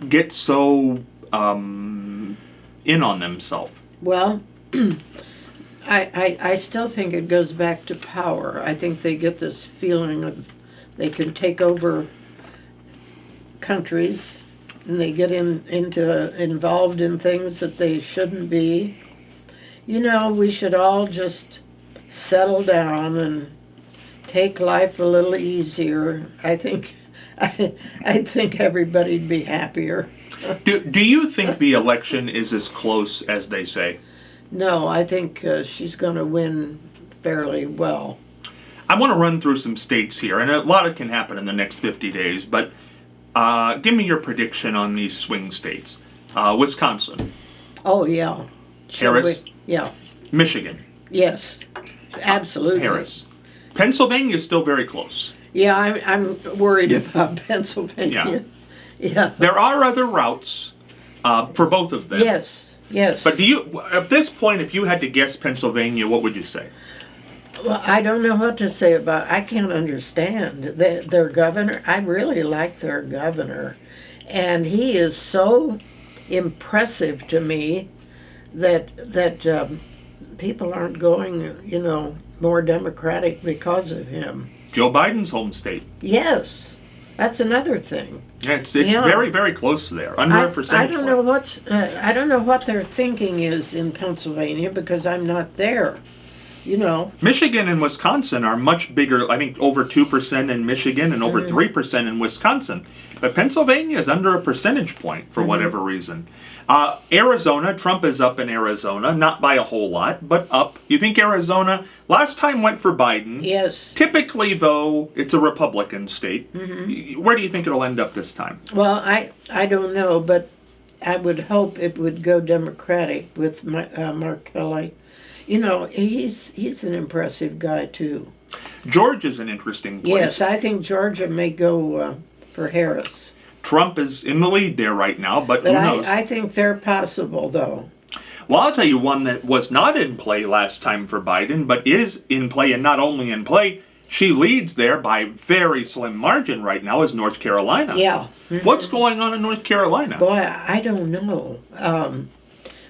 get so in on themselves. Well, I still think it goes back to power. I think they get this feeling of they can take over countries, and they get involved in things that they shouldn't be. You know, we should all just settle down and take life a little easier. I think everybody'd be happier. Do you think the election is as close as they say? No, I think she's going to win fairly well. I want to run through some states here, and a lot can happen in the next 50 days, but give me your prediction on these swing states. Wisconsin. Oh, yeah. Harris. Yeah. Michigan. Yes, absolutely. Harris. Pennsylvania is still very close. Yeah, I'm worried about Pennsylvania. Yeah. There are other routes for both of them. Yes. But do you, at this point, if you had to guess Pennsylvania, what would you say? Well, I don't know what to say about. I can't understand their governor. I really like their governor, and he is so impressive to me that people aren't going, more Democratic because of him. Joe Biden's home state. Yes, that's another thing. Yeah, it's very, very close there, under a percentage point. I don't know what their thinking is in Pennsylvania because I'm not there. Michigan and Wisconsin are much bigger. I think over 2% in Michigan and over 3% in Wisconsin. But Pennsylvania is under a percentage point for whatever reason. Arizona, Trump is up in Arizona, not by a whole lot, but up. You think Arizona, last time went for Biden. Yes. Typically, though, it's a Republican state. Where do you think it'll end up this time? Well, I don't know, but I would hope it would go Democratic with Mark Kelly. He's an impressive guy, too. Georgia's an interesting place. Yes, I think Georgia may go for Harris. Trump is in the lead there right now, but who knows? I think they're possible, though. Well, I'll tell you one that was not in play last time for Biden, but is in play, and not only in play, she leads there by very slim margin right now, is North Carolina. Yeah. What's going on in North Carolina? Boy, I don't know.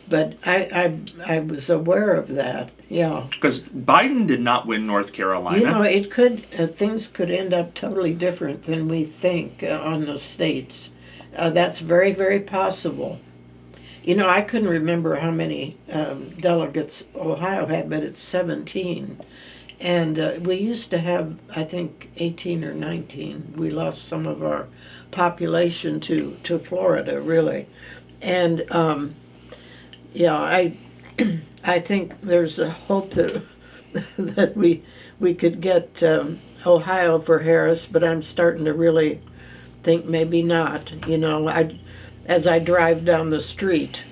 But I was aware of that, yeah. Because Biden did not win North Carolina. It could things could end up totally different than we think on the states. That's very, very possible. I couldn't remember how many delegates Ohio had, but it's 17. And we used to have, I think, 18 or 19. We lost some of our population to Florida, really. And I think there's a hope that we could get Ohio for Harris, but I'm starting to really think maybe not. As I drive down the street.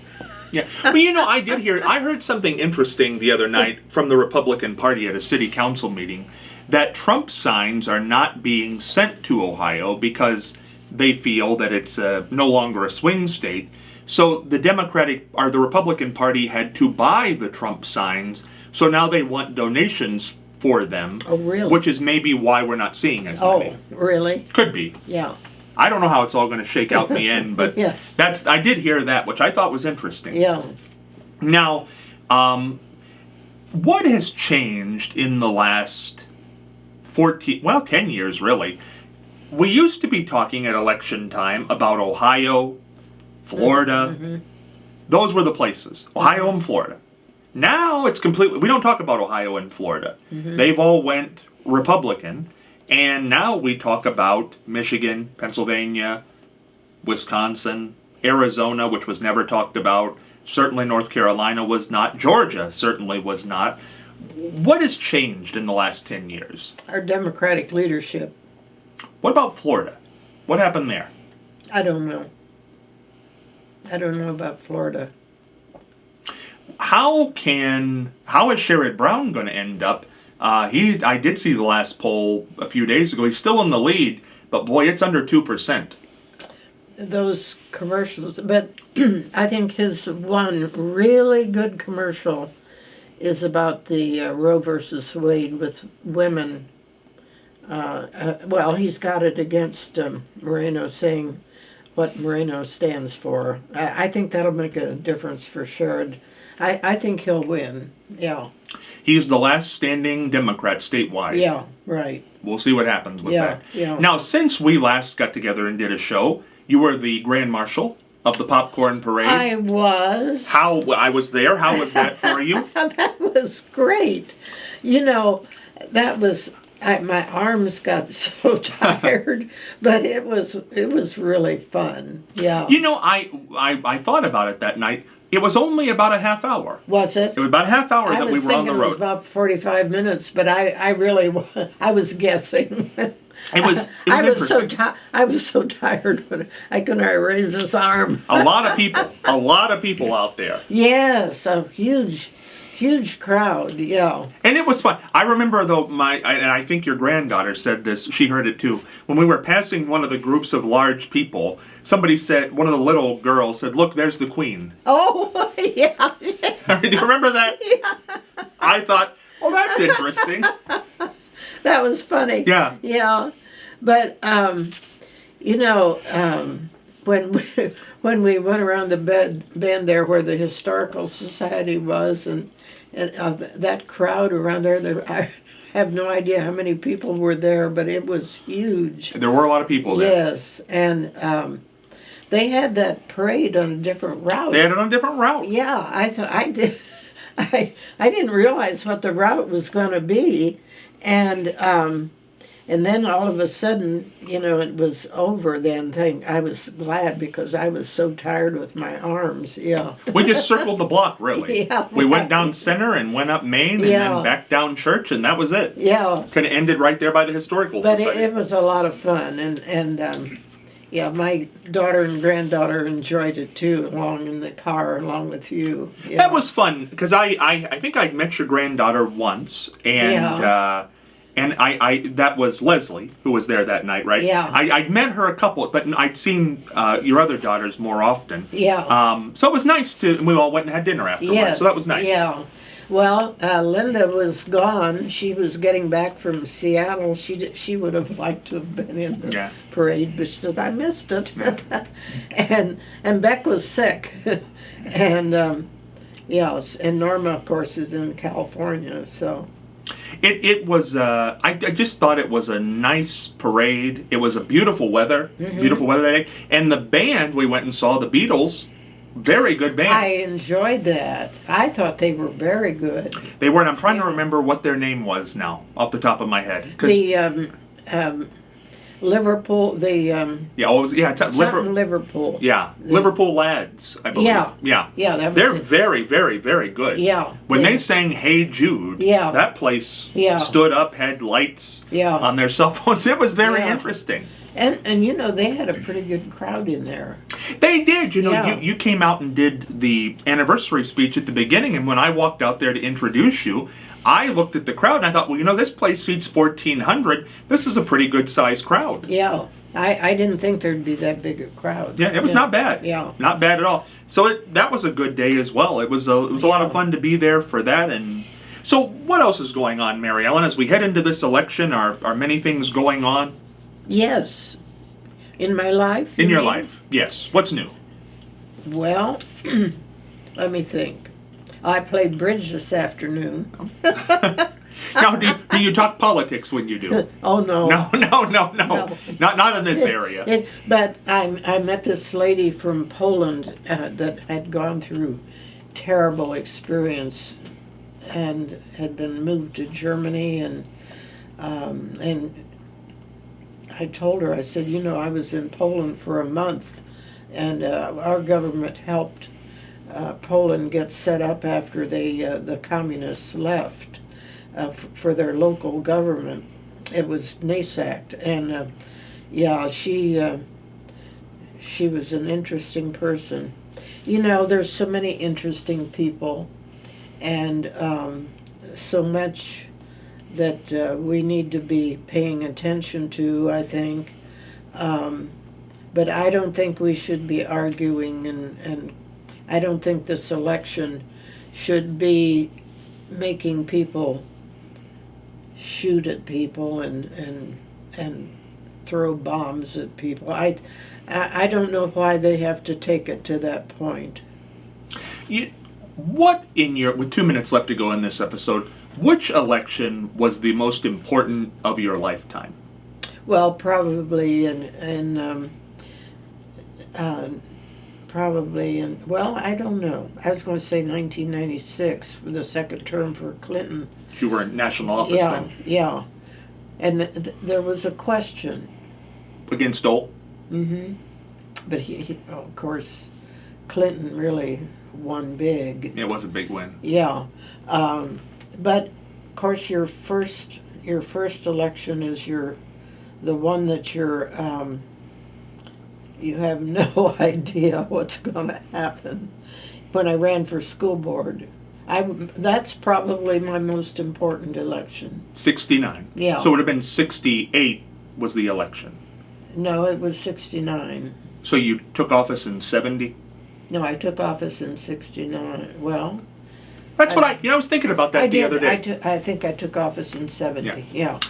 Yeah. Well, I heard something interesting the other night from the Republican Party at a city council meeting, that Trump signs are not being sent to Ohio because they feel that it's no longer a swing state. So the Republican Party had to buy the Trump signs, so now they want donations for them. Oh, really? Which is maybe why we're not seeing as many. Oh, really? Could be. Yeah. I don't know how it's all going to shake out in the end, but Yeah. I did hear that, which I thought was interesting. Yeah. Now, what has changed in the last 10 years, really? We used to be talking at election time about Ohio, Florida. Mm-hmm. Those were the places, Ohio and Florida. Now it's completely, we don't talk about Ohio and Florida. Mm-hmm. They've all went Republican, and now we talk about Michigan, Pennsylvania, Wisconsin, Arizona, which was never talked about. Certainly North Carolina was not. Georgia certainly was not. What has changed in the last 10 years? Our Democratic leadership. What about Florida? What happened there? I don't know. I don't know about Florida. How is Sherrod Brown going to end up? I did see the last poll a few days ago. He's still in the lead, but boy, it's under 2%. Those commercials, but I think his one really good commercial is about the Roe versus Wade with women. Well, he's got it against Moreno, saying what Moreno stands for. I think that'll make a difference for Sherrod. I think he'll win. Yeah. He's the last standing Democrat statewide. Yeah, right. We'll see what happens with that. Yeah. Now, since we last got together and did a show, you were the Grand Marshal of the Popcorn Parade. I was. I was there. How was that for you? That was great. That was... my arms got so tired, but it was really fun. Yeah. I thought about it that night. It was only about a half hour. Was it? It was about a half hour that we were on the road. I was thinking it was about 45 minutes, but I was guessing. It was I was so tired when I couldn't raise this arm. A lot of people out there. Yes, a huge crowd, yeah. And it was fun. I remember, though, and I think your granddaughter said this, she heard it too. When we were passing one of the groups of large people, somebody said, one of the little girls said, "Look, there's the Queen." Oh, yeah. Do you remember that? Yeah. I thought, oh, that's interesting. That was funny. Yeah. Yeah. But, when we went around the bend there where the Historical Society was, and that crowd around there, I have no idea how many people were there, but it was huge. There were a lot of people there. Yes, and they had that parade on a different route. They had it on a different route. Yeah, I didn't realize what the route was going to be, and then all of a sudden, it was over then. I was glad because I was so tired with my arms, yeah. We just circled the block, really. Yeah. We went down Center and went up Main and then back down Church, and that was it. Yeah. Kind of ended right there by the Historical Society. But it was a lot of fun, and my daughter and granddaughter enjoyed it too, along in the car, along with you. Yeah. That was fun, because I think I'd met your granddaughter once, and... And that was Leslie, who was there that night, right? Yeah. I'd met her a couple, but I'd seen your other daughters more often. Yeah. So it was nice we all went and had dinner afterwards, yes. So that was nice. Yeah. Well, Linda was gone. She was getting back from Seattle. She would have liked to have been in the parade, but she says, I missed it. Yeah. and Beck was sick. And, and Norma, of course, is in California, so... It was, I just thought it was a nice parade. It was a beautiful weather that day. And the band, we went and saw the Beatles. Very good band. I enjoyed that. I thought they were very good. They were, and I'm trying to remember what their name was now, off the top of my head. The Liverpool, Liverpool. Yeah, Liverpool Lads, I believe. Yeah. That was They're very, very, very good. Yeah. When they sang "Hey Jude," that place stood up, had lights on their cell phones. It was very interesting. And you know, they had a pretty good crowd in there. They did. You know, Yeah. you came out and did the anniversary speech at the beginning, and when I walked out there to introduce you, I looked at the crowd and I thought, well, you know, this place seats 1,400. This is a pretty good sized crowd. Yeah. I didn't think there'd be that big a crowd. Yeah, it was not bad. Yeah. Not bad at all. So that was a good day as well. It was a lot of Yeah. fun to be there for that. And so what else is going on, Mary Ellen, as we head into this election? Are many things going on Yes. In my life? in you your mean? life? Yes. What's new? Well, let me think. I played bridge this afternoon. Now, do you talk politics when you do? Oh, no. No. No. Not in this area. But I met this lady from Poland that had gone through terrible experience and had been moved to Germany, and I told her, I said, you know, I was in Poland for a month, and our government helped Poland get set up after the communists left for their local government. It was NASAC, and yeah, she was an interesting person. You know, there's so many interesting people, and so much that we need to be paying attention to, I think. But I don't think we should be arguing, and I don't think this election should be making people shoot at people and throw bombs at people. I don't know why they have to take it to that point. What with 2 minutes left to go in this episode, which election was the most important of your lifetime? Well, probably well, I don't know. I was going to say 1996 for the second term for Clinton. You were in national office then. Yeah. And there was a question. Against Dole? Mm-hmm. But he, of course, Clinton really won big. It was a big win. Yeah. But, of course, your first election is the one that you have no idea what's going to happen. When I ran for school board, that's probably my most important election. 69. Yeah. So it would have been 68 was the election. No, it was 69. So you took office in 70? No, I took office in 69. Well, That's what I was thinking about that the other day. I think I took office in 70. Yeah.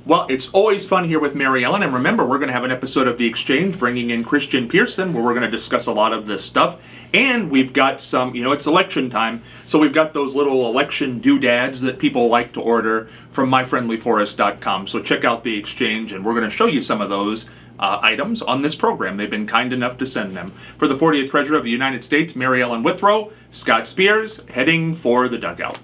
Well, it's always fun here with Mary Ellen, and remember, we're going to have an episode of The Exchange bringing in Christian Pearson, where we're going to discuss a lot of this stuff, and we've got some, it's election time, so we've got those little election doodads that people like to order from myfriendlyforest.com, so check out The Exchange, and we're going to show you some of those items on this program. They've been kind enough to send them. For the 40th President of the United States, Mary Ellen Withrow, Scott Spears, heading for the dugout.